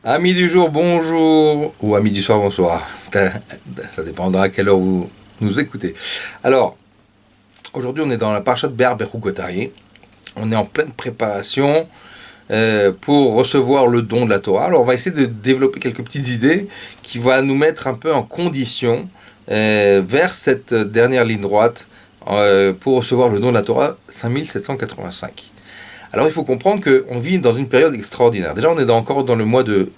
Amis du jour, bonjour, ou amis du soir, bonsoir. Ça dépendra à quelle heure vous nous écoutez. Alors, aujourd'hui, on est dans la parashat Be'ar Berukotari. On est en pleine préparation pour recevoir le don de la Torah. Alors, on va essayer de développer quelques petites idées qui vont nous mettre un peu en condition vers cette dernière ligne droite pour recevoir le don de la Torah 5785. Alors il faut comprendre qu'on vit dans une période extraordinaire. Déjà on est encore dans le mois de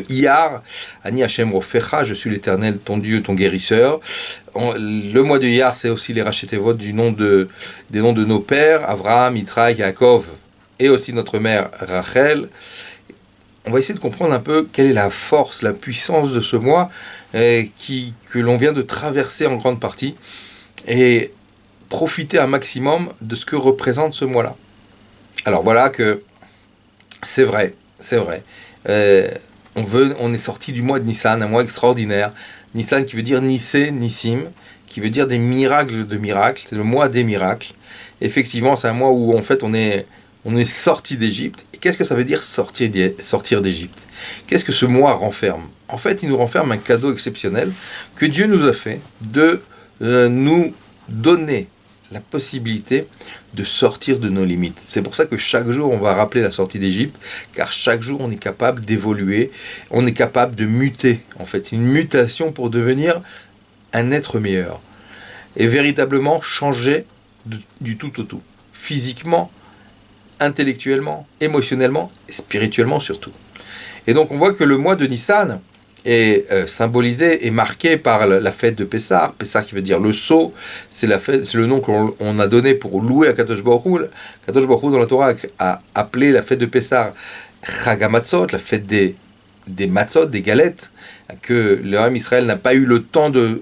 Iyar, Ani Hashem Rofecha, je suis l'Éternel, ton Dieu, ton guérisseur. Le mois de Iyar, c'est aussi les Rachetevot des noms de nos pères, Avraham, Yitzhak, Yaakov, et aussi notre mère Rachel. On va essayer de comprendre un peu quelle est la force, la puissance de ce mois que l'on vient de traverser en grande partie, et profiter un maximum de ce que représente ce mois-là. Alors voilà que c'est vrai. On est sorti du mois de Nissan, un mois extraordinaire. Nissan qui veut dire Nissé, Nissim, qui veut dire des miracles de miracles. C'est le mois des miracles. Effectivement, c'est un mois où en fait on est sorti d'Égypte. Et qu'est-ce que ça veut dire sortir d'Égypte ? Qu'est-ce que ce mois renferme ? En fait, il nous renferme un cadeau exceptionnel que Dieu nous a fait de nous donner la possibilité de sortir de nos limites. C'est pour ça que chaque jour, on va rappeler la sortie d'Égypte, car chaque jour, on est capable d'évoluer, on est capable de muter. En fait, c'est une mutation pour devenir un être meilleur. Et véritablement changer du tout au tout. Physiquement, intellectuellement, émotionnellement, et spirituellement surtout. Et donc, on voit que le mois de Nissan est symbolisé et marqué par la fête de Pessah. Pessah qui veut dire le sceau, c'est le nom qu'on a donné pour louer à Kadosh Baruch Hu. Kadosh Baruch Hu dans la Torah a appelé la fête de Pessah Chag HaMatzot, la fête des matzot, des galettes, que le Ham Israël n'a pas eu le temps de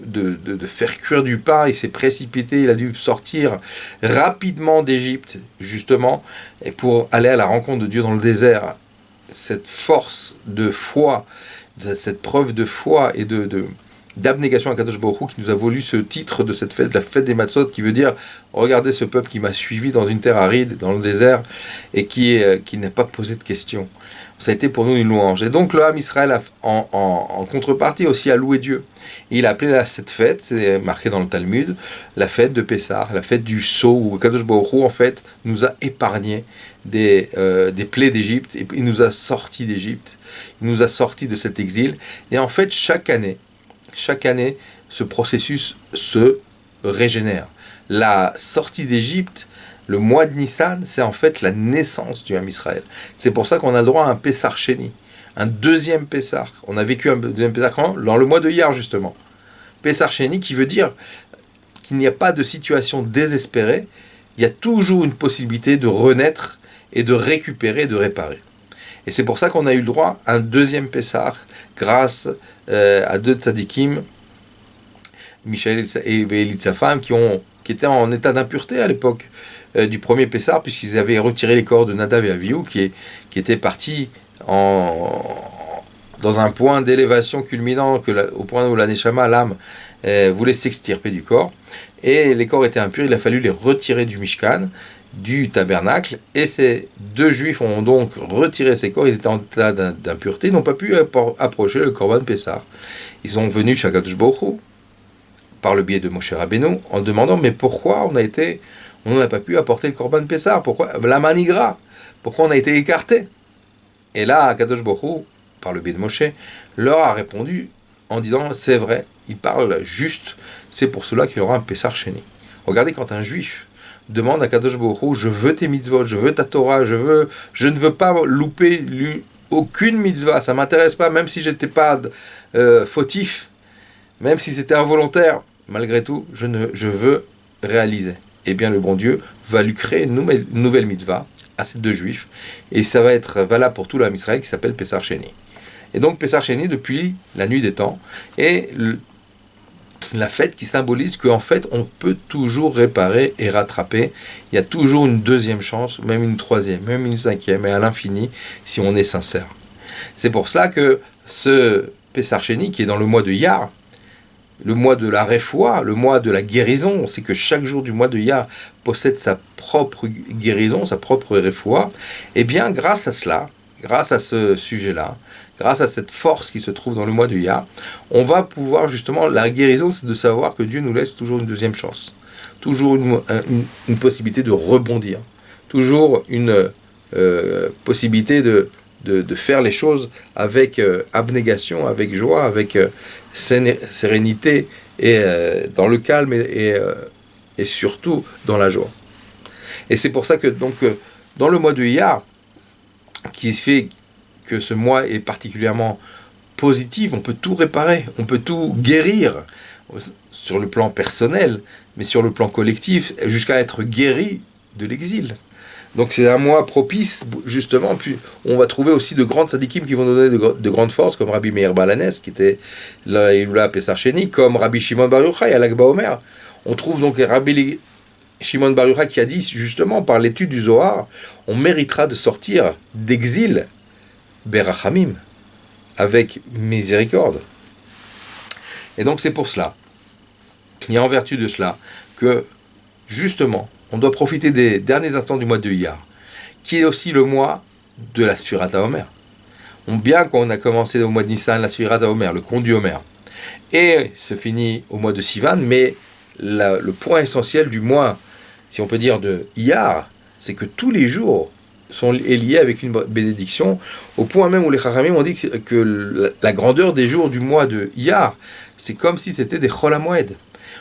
faire cuire du pain, il s'est précipité, il a dû sortir rapidement d'Égypte, justement, et pour aller à la rencontre de Dieu dans le désert. Cette force de foi, cette preuve de foi et d'abnégation à Kadosh Baruch Hu qui nous a voulu ce titre de cette fête, la fête des Matzot, qui veut dire regardez ce peuple qui m'a suivi dans une terre aride, dans le désert, et qui n'a pas posé de questions. Ça a été pour nous une louange. Et donc le Ham Israël en contrepartie aussi a loué Dieu. Et il a appelé cette fête, c'est marqué dans le Talmud, la fête de Pessah, la fête du sceau, où Kadosh Baruch Hu en fait nous a épargné des plaies d'Égypte, et il nous a sortis d'Égypte, il nous a sortis de cet exil. Et en fait, chaque année, ce processus se régénère. La sortie d'Égypte, le mois de Nissan, c'est en fait la naissance du Ham Israël. C'est pour ça qu'on a le droit à un Pessah Sheni, un deuxième Pessah. On a vécu un deuxième Pessah dans le mois de Iyar, justement. Pessah Sheni qui veut dire qu'il n'y a pas de situation désespérée, il y a toujours une possibilité de renaître et de récupérer, de réparer. Et c'est pour ça qu'on a eu le droit à un deuxième Pessah grâce à deux tzadikim, Michel et Elitza femme, qui étaient en état d'impureté à l'époque du premier Pessah, puisqu'ils avaient retiré les corps de Nadav et Avihu, qui étaient partis dans un point d'élévation culminant, au point où la Neshama, l'âme, voulait s'extirper du corps. Et les corps étaient impurs, il a fallu les retirer du Mishkan, du tabernacle, et ces deux juifs ont donc retiré ces corps, ils étaient en état d'impureté, ils n'ont pas pu approcher le Korban Pessah. Ils sont venus chez Kadosh Baruch Hu, par le biais de Moshe Rabbeinu, en demandant mais pourquoi on n'a pas pu apporter le Korban Pessah, pourquoi la manigra, pourquoi on a été écarté. Et là, Kadosh Baruch Hu, par le biais de Moshe, leur a répondu en disant c'est vrai, il parle juste, c'est pour cela qu'il y aura un Pessah Sheni. Regardez, quand un juif demande à Kadosh Baruch Hu, je veux tes mitzvot, je veux ta Torah, je ne veux pas louper aucune mitzvah, ça m'intéresse pas, même si j'étais pas fautif, même si c'était involontaire, malgré tout, je veux réaliser. Eh bien, le bon Dieu va lui créer une nouvelle mitzvah à ces deux juifs, et ça va être valable pour tout l'Am Israël, qui s'appelle Pessah Sheni. Et donc Pessah Sheni depuis la nuit des temps, et la fête qui symbolise qu'en fait on peut toujours réparer et rattraper. Il y a toujours une deuxième chance, même une troisième, même une cinquième, et à l'infini si on est sincère. C'est pour cela que ce Pessah Sheni, qui est dans le mois de Iyar, le mois de la réfoua, le mois de la guérison, on sait que chaque jour du mois de Iyar possède sa propre guérison, sa propre réfoua, et bien grâce à cela, grâce à ce sujet-là, grâce à cette force qui se trouve dans le mois de Iyar, on va pouvoir justement, la guérison, c'est de savoir que Dieu nous laisse toujours une deuxième chance, toujours une possibilité de rebondir, toujours une possibilité de faire les choses avec abnégation, avec joie, avec sérénité, et dans le calme, et surtout dans la joie. Et c'est pour ça que donc dans le mois de Iyar, qui fait que ce mois est particulièrement positif, on peut tout réparer, on peut tout guérir sur le plan personnel, mais sur le plan collectif, jusqu'à être guéri de l'exil. Donc c'est un mois propice, justement, puis on va trouver aussi de grandes sadikim qui vont donner de grandes forces, comme Rabbi Meir Balanes, qui était là Iloula Pessar Sheni, comme Rabbi Shimon Bar Yochai à Lag BaOmer. On trouve donc Rabbi Shimon Bar Yochai qui a dit, justement, par l'étude du Zohar, on méritera de sortir d'exil, Berachamim, avec miséricorde. Et donc c'est pour cela, et en vertu de cela, que, justement, on doit profiter des derniers instants du mois de Iyar, qui est aussi le mois de la Sfirat HaOmer. Bien qu'on a commencé au mois de Nissan, la Sfirat HaOmer, le compte du Homer, et se finit au mois de Sivan, mais le point essentiel du mois, si on peut dire, de Iyar, c'est que tous les jours sont liés avec une bénédiction, au point même où les Chachamim ont dit que la grandeur des jours du mois de Iyar, c'est comme si c'était des Chol HaMoed.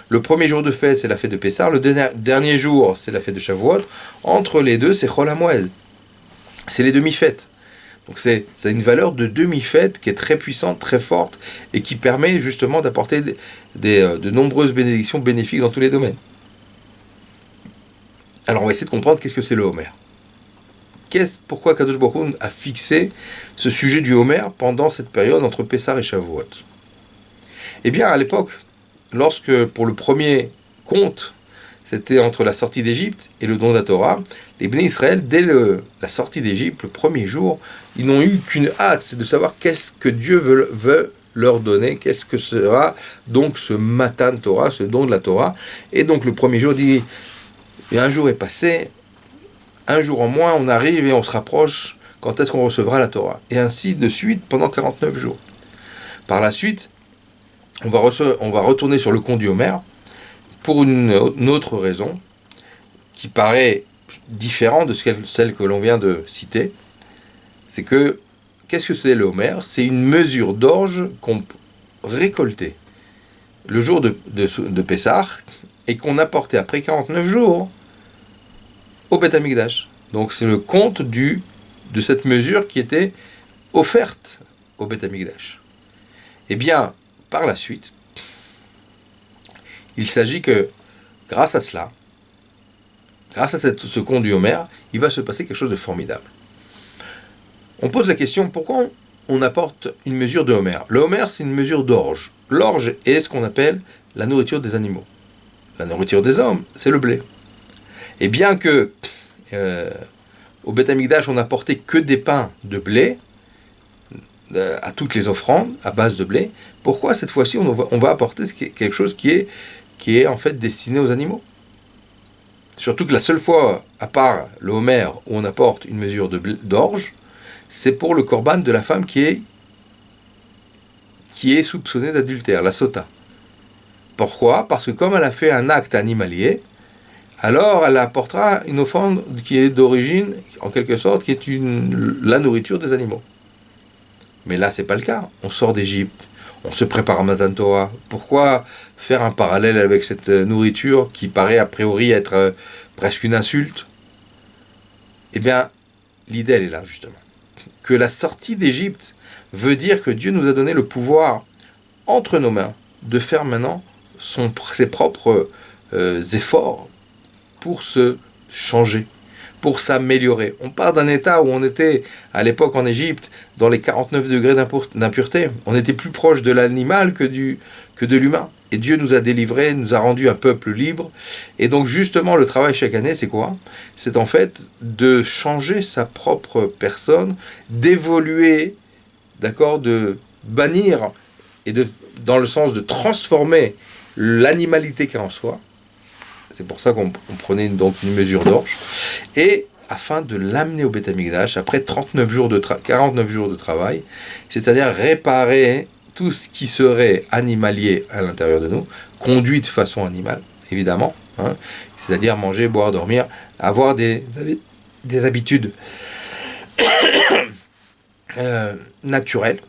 Le premier jour de fête, c'est la fête de Pessah. Le dernier jour, c'est la fête de Shavuot. Entre les deux, c'est Chol HaMoed. C'est les demi-fêtes. Donc c'est une valeur de demi-fête qui est très puissante, très forte, et qui permet justement d'apporter de nombreuses bénédictions bénéfiques dans tous les domaines. Alors on va essayer de comprendre qu'est-ce que c'est le Homer. Pourquoi Kadosh Baruch Hu a fixé ce sujet du Homer pendant cette période entre Pessah et Shavuot? Eh bien, à l'époque, lorsque pour le premier conte, c'était entre la sortie d'Égypte et le don de la Torah, les Béné Israël, dès la sortie d'Égypte, le premier jour, ils n'ont eu qu'une hâte, c'est de savoir qu'est-ce que Dieu veut leur donner, qu'est-ce que sera donc ce Matan Torah, ce don de la Torah. Et donc le premier jour dit, et un jour est passé, un jour en moins, on arrive et on se rapproche, quand est-ce qu'on recevra la Torah? Et ainsi de suite pendant 49 jours. Par la suite, on va retourner sur le conte du Homer pour une autre raison qui paraît différente de celle que l'on vient de citer. C'est que, qu'est-ce que c'est le Homer? C'est une mesure d'orge qu'on récoltait le jour de Pessah et qu'on apportait après 49 jours au Beth Amikdash. Donc c'est le compte de cette mesure qui était offerte au Beth Amikdash. Eh bien, par la suite, il s'agit que, grâce à cela, grâce à ce compte du Homer, il va se passer quelque chose de formidable. On pose la question, pourquoi on apporte une mesure de Homer? Le Homer, c'est une mesure d'orge. L'orge est ce qu'on appelle la nourriture des animaux. La nourriture des hommes, c'est le blé. Et bien que au Beth Amikdash, on n'apportait que des pains de blé à toutes les offrandes à base de blé, pourquoi cette fois-ci on va apporter quelque chose qui est en fait destiné aux animaux? Surtout que la seule fois, à part le Homer, où on apporte une mesure d'orge, c'est pour le korban de la femme qui est soupçonnée d'adultère, la sota. Pourquoi? Parce que comme elle a fait un acte animalier, alors elle apportera une offrande qui est d'origine, en quelque sorte, qui est la nourriture des animaux. Mais là, c'est pas le cas. On sort d'Égypte, on se prépare à Matan Torah. Pourquoi faire un parallèle avec cette nourriture qui paraît a priori être presque une insulte? Eh bien, l'idée, elle est là, justement. Que la sortie d'Égypte veut dire que Dieu nous a donné le pouvoir entre nos mains de faire maintenant ses propres efforts pour se changer, pour s'améliorer. On part d'un état où on était, à l'époque en Égypte, dans les 49 degrés d'impureté. On était plus proche de l'animal que de l'humain. Et Dieu nous a délivrés, nous a rendu un peuple libre. Et donc justement, le travail chaque année, c'est quoi? C'est en fait de changer sa propre personne, d'évoluer, d'accord, de bannir, et dans le sens de transformer l'animalité qu'il y a en soi. C'est pour ça qu'on prenait donc une mesure d'orge. Et afin de l'amener au Beth Amikdash après 49 jours de travail, c'est-à-dire réparer tout ce qui serait animalier à l'intérieur de nous, conduit de façon animale, évidemment, hein, c'est-à-dire manger, boire, dormir, avoir des habitudes naturelles,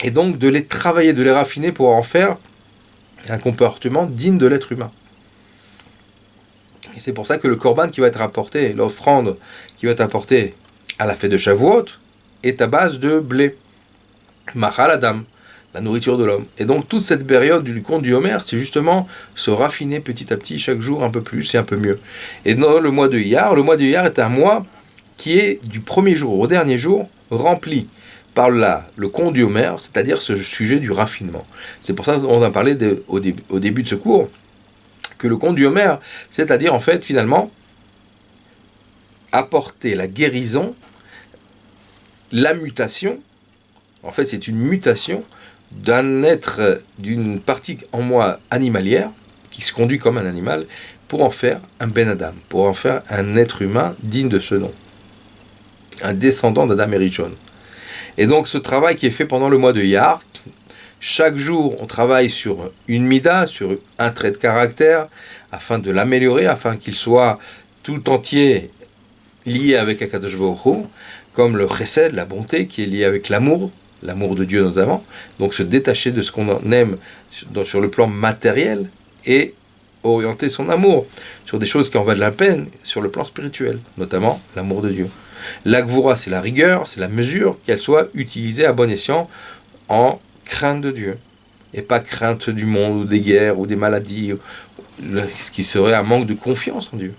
et donc de les travailler, de les raffiner pour en faire un comportement digne de l'être humain. Et c'est pour ça que le korban qui va être apporté, l'offrande qui va être apportée à la fête de Shavuot, est à base de blé. Machal Adam, la nourriture de l'homme. Et donc toute cette période du conte du Homer, c'est justement se raffiner petit à petit, chaque jour un peu plus et un peu mieux. Et dans le mois de Iyar est un mois qui est du premier jour au dernier jour rempli par le conte du Homer, c'est-à-dire ce sujet du raffinement. C'est pour ça qu'on a parlé au début de ce cours, que le conte du Homer, c'est-à-dire en fait finalement apporter la guérison, la mutation. En fait, c'est une mutation d'un être, d'une partie en moi animalière, qui se conduit comme un animal, pour en faire un Ben Adam, pour en faire un être humain digne de ce nom. Un descendant d'Adam et Rishon. Et donc, ce travail qui est fait pendant le mois de Iyar, chaque jour, on travaille sur une mida, sur un trait de caractère, afin de l'améliorer, afin qu'il soit tout entier lié avec Akadosh Baruch Hu, comme le chesed, la bonté, qui est lié avec l'amour de Dieu notamment, donc se détacher de ce qu'on aime sur le plan matériel et orienter son amour sur des choses qui en valent la peine, sur le plan spirituel, notamment l'amour de Dieu. La gvura, c'est la rigueur, c'est la mesure, qu'elle soit utilisée à bon escient en crainte de Dieu, et pas crainte du monde, ou des guerres, ou des maladies, ce qui serait un manque de confiance en Dieu.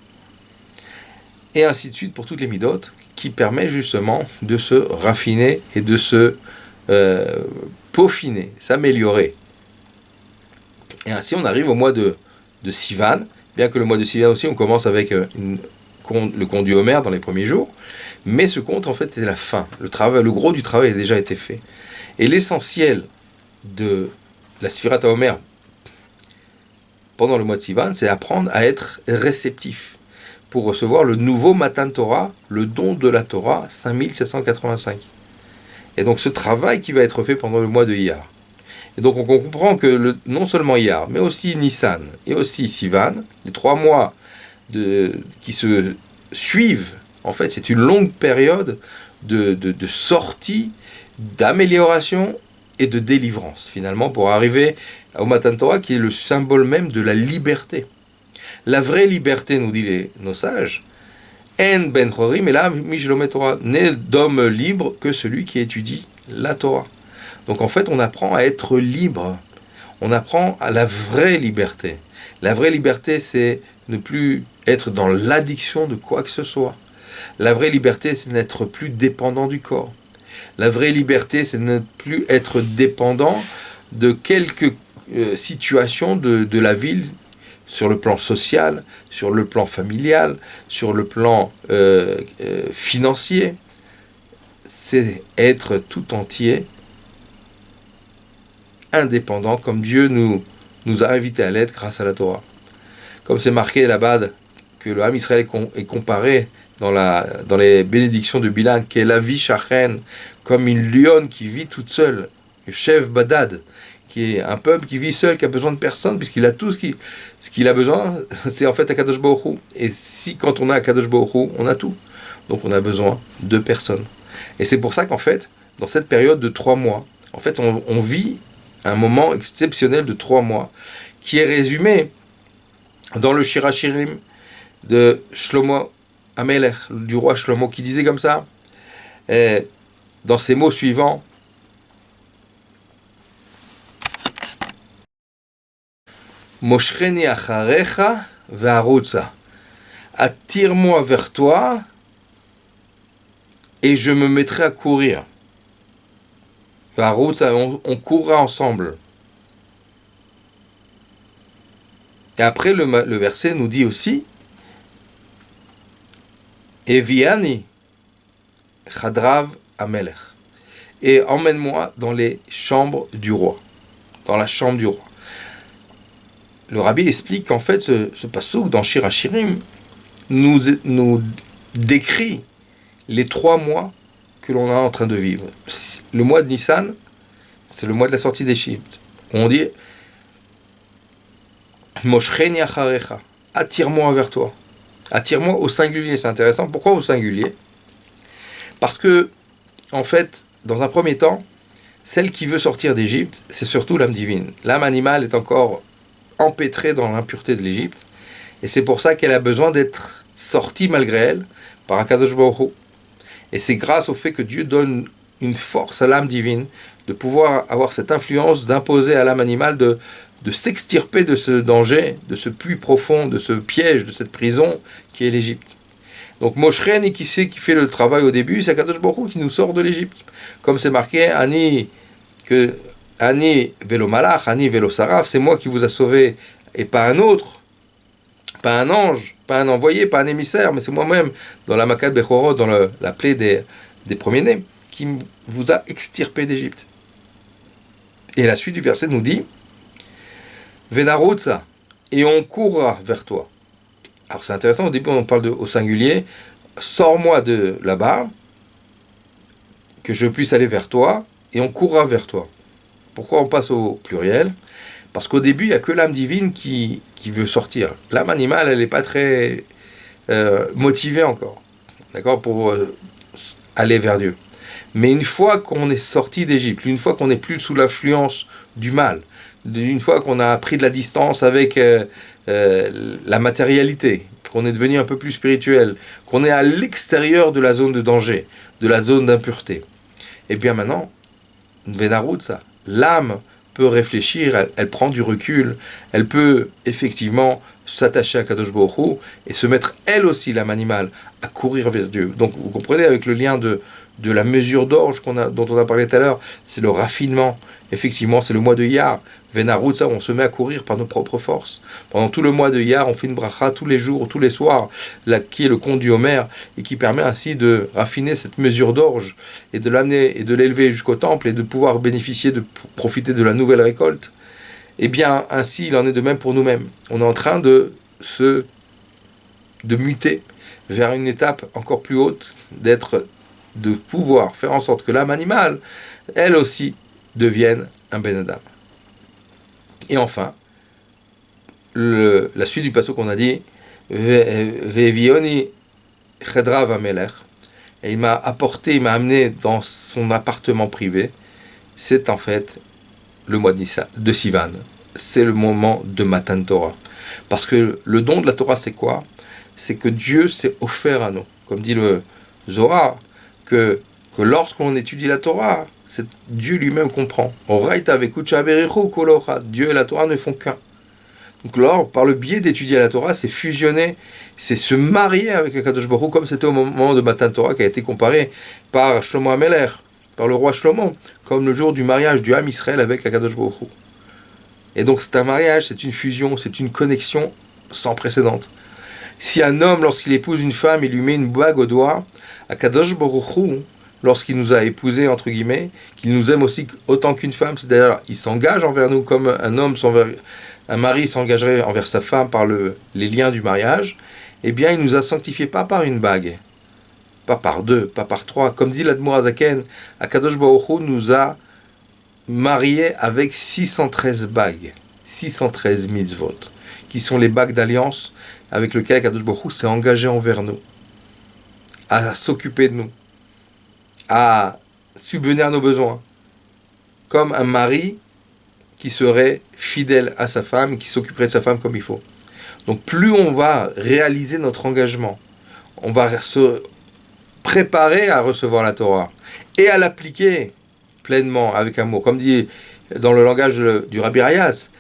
Et ainsi de suite pour toutes les midotes, qui permet justement de se raffiner et de se peaufiner, s'améliorer. Et ainsi on arrive au mois de Sivan, bien que le mois de Sivan aussi on commence avec le conte du Homer dans les premiers jours, mais ce conte en fait c'est la fin, le gros du travail a déjà été fait. Et l'essentiel de la Sfirat Homer pendant le mois de Sivan, c'est apprendre à être réceptif pour recevoir le nouveau Matan Torah, le don de la Torah 5785. Et donc ce travail qui va être fait pendant le mois de Iyar. Et donc on comprend que non seulement Iyar, mais aussi Nissan et aussi Sivan, les 3 mois qui se suivent, en fait c'est une longue période de sortie, d'amélioration et de délivrance, finalement, pour arriver au Matan Torah, qui est le symbole même de la liberté. La vraie liberté, nous dit nos sages, En ben chorim, et là, Mishlomet Torah, n'est d'homme libre que celui qui étudie la Torah. Donc en fait, on apprend à être libre. On apprend à la vraie liberté. La vraie liberté, c'est ne plus être dans l'addiction de quoi que ce soit. La vraie liberté, c'est n'être plus dépendant du corps. La vraie liberté, c'est ne plus être dépendant de quelques situations de la ville, sur le plan social, sur le plan familial, sur le plan financier. C'est être tout entier indépendant, comme Dieu nous a invités à l'être grâce à la Torah. Comme c'est marqué là-bas que le Ham Israël est comparé dans les bénédictions de Bilan, qui est la vie shachen, comme une lionne qui vit toute seule, le chef Badad, qui est un peuple qui vit seul, qui a besoin de personne, puisqu'il a tout ce qu'il a besoin, c'est en fait Akadosh Baruch Hu. Et si quand on a Akadosh Baruch Hu, on a tout. Donc on a besoin de personne. Et c'est pour ça qu'en fait, dans cette période de 3 mois, en fait, on vit un moment exceptionnel de 3 mois, qui est résumé dans le Shir HaShirim de Shlomo Amelech, du roi Shlomo, qui disait comme ça, dans ces mots suivants, Moshreni acharecha ve'arutza. Attire-moi vers toi et je me mettrai à courir. Ve'arutza, on courra ensemble. Et après, le verset nous dit aussi Eviani chadrav amelech. Et emmène-moi dans les chambres du roi. Dans la chambre du roi. Le rabbi explique qu'en fait, ce passouk dans Shir HaShirim nous décrit les 3 mois que l'on est en train de vivre. Le mois de Nissan, c'est le mois de la sortie d'Égypte. On dit Moshcheni acharecha, attire-moi vers toi. Attire-moi au singulier, c'est intéressant. Pourquoi au singulier? Parce que, en fait, dans un premier temps, celle qui veut sortir d'Égypte, c'est surtout l'âme divine. L'âme animale est encore empêtrée dans l'impureté de l'Égypte. Et c'est pour ça qu'elle a besoin d'être sortie malgré elle par Akadosh Baruch Hu. Et c'est grâce au fait que Dieu donne une force à l'âme divine de pouvoir avoir cette influence, d'imposer à l'âme animale de s'extirper de ce danger, de ce puits profond, de ce piège, de cette prison qui est l'Égypte. Donc Moshcheni, qui fait le travail au début, c'est Akadosh Baruch Hu qui nous sort de l'Égypte. Comme c'est marqué, Ani velo malach, Ani velo saraf, c'est moi qui vous a sauvé et pas un autre, pas un ange, pas un envoyé, pas un émissaire, mais c'est moi-même, dans la Makat Bechorot, dans la plaie des premiers-nés, qui vous a extirpé d'Égypte. Et la suite du verset nous dit Venarutza, et on courra vers toi. Alors c'est intéressant, au début on parle au singulier, sors-moi de là-bas, que je puisse aller vers toi, et on courra vers toi. Pourquoi on passe au pluriel? Parce qu'au début, il n'y a que l'âme divine qui veut sortir. L'âme animale, elle n'est pas très motivée encore, d'accord, pour aller vers Dieu. Mais une fois qu'on est sorti d'Égypte, une fois qu'on n'est plus sous l'influence du mal, une fois qu'on a pris de la distance avec la matérialité, qu'on est devenu un peu plus spirituel, qu'on est à l'extérieur de la zone de danger, de la zone d'impureté, et bien maintenant, ça, l'âme peut réfléchir, elle prend du recul, elle peut effectivement s'attacher à Kadosh Baruch Hu et se mettre elle aussi, l'âme animale, à courir vers Dieu. Donc vous comprenez, avec le lien de la mesure d'orge dont on a parlé tout à l'heure, c'est le raffinement. Effectivement, c'est le mois de Iyar. Venarut, ça, on se met à courir par nos propres forces. Pendant tout le mois de Iyar, on fait une bracha tous les jours, tous les soirs, qui est le conte du Homer, et qui permet ainsi de raffiner cette mesure d'orge, et de l'amener, et de l'élever jusqu'au temple, et de pouvoir bénéficier, de profiter de la nouvelle récolte. Eh bien, ainsi, il en est de même pour nous-mêmes. On est en train de muter vers une étape encore plus haute, de pouvoir faire en sorte que l'âme animale, elle aussi, devienne un Ben Adam. Et enfin, la suite du passage qu'on a dit, Ve'vioni chedra vamelech, et il m'a amené dans son appartement privé. C'est en fait le mois de Sivan. C'est le moment de Matan Torah. Parce que le don de la Torah, c'est quoi? C'est que Dieu s'est offert à nous. Comme dit le Zohar, que lorsqu'on étudie la Torah, c'est Dieu lui-même comprend. Dieu et la Torah ne font qu'un. Donc là, par le biais d'étudier la Torah, c'est fusionner, c'est se marier avec Akadosh Baruch Hu, comme c'était au moment de Matan Torah, qui a été comparé par Shlomo HaMelech, par le roi Shlomo, comme le jour du mariage du Ham Israël avec Akadosh Baruch Hu. Et donc c'est un mariage, c'est une fusion, c'est une connexion sans précédent. Si un homme, lorsqu'il épouse une femme, il lui met une bague au doigt, Akadosh Baruch Hu, lorsqu'il nous a épousés, entre guillemets, qu'il nous aime aussi autant qu'une femme, c'est-à-dire il s'engage envers nous comme un mari s'engagerait envers sa femme par les liens du mariage, eh bien il nous a sanctifiés pas par une bague, pas par 2, pas par 3, comme dit l'Admour Hazaken, Akadosh Baruch Hu nous a mariés avec 613 bagues, 613 mitzvot, qui sont les bagues d'alliance avec lesquelles Akadosh Baruch Hu s'est engagé envers nous, à s'occuper de nous, à subvenir à nos besoins, comme un mari qui serait fidèle à sa femme, qui s'occuperait de sa femme comme il faut. Donc plus on va réaliser notre engagement, on va se préparer à recevoir la Torah et à l'appliquer pleinement avec amour, comme dit dans le langage du Rabbi Rayas,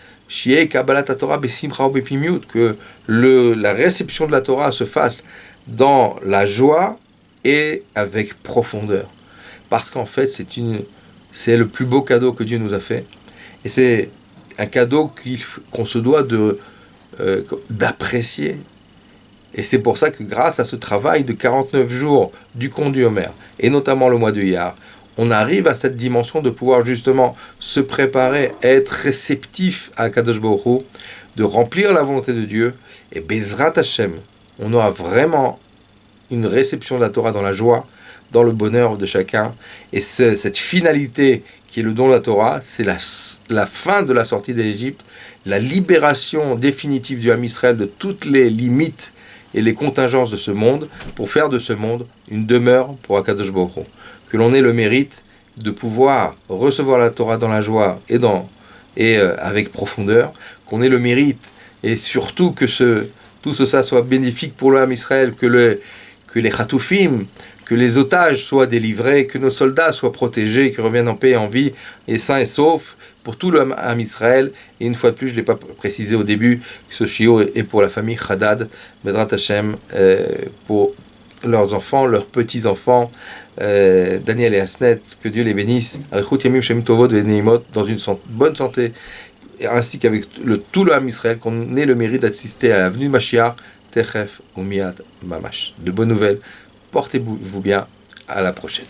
que la réception de la Torah se fasse dans la joie et avec profondeur. Parce qu'en fait, c'est le plus beau cadeau que Dieu nous a fait. Et c'est un cadeau qu'on se doit d'apprécier. Et c'est pour ça que grâce à ce travail de 49 jours du conte du Homer, et notamment le mois de Iyar, on arrive à cette dimension de pouvoir justement se préparer, être réceptif à Kadosh Baruch Hu, de remplir la volonté de Dieu, et Bezrat Hashem, on aura vraiment une réception de la Torah dans la joie, dans le bonheur de chacun. Et cette finalité qui est le don de la Torah, c'est la fin de la sortie d'Égypte, la libération définitive du Ham Israël de toutes les limites et les contingences de ce monde, pour faire de ce monde une demeure pour Akadosh Baruch Hu. Que l'on ait le mérite de pouvoir recevoir la Torah dans la joie et avec profondeur, qu'on ait le mérite et surtout que tout ça soit bénéfique pour le Ham Israël, que les Chatoufim, que les otages soient délivrés, que nos soldats soient protégés, qu'ils reviennent en paix et en vie, et sains et saufs, pour tout le Ham Israël. Et une fois de plus, je ne l'ai pas précisé au début, que ce shiur est pour la famille Haddad, Bedrat Hashem, pour leurs enfants, leurs petits-enfants, Daniel et Asnet, que Dieu les bénisse, Arichut Yamim Shem Tovot Veneimot, dans une bonne santé, ainsi qu'avec tout le Ham Israël, qu'on ait le mérite d'assister à la venue de Mashiach, Techef ou Miad Mamash. De bonnes nouvelles, portez-vous bien, à la prochaine.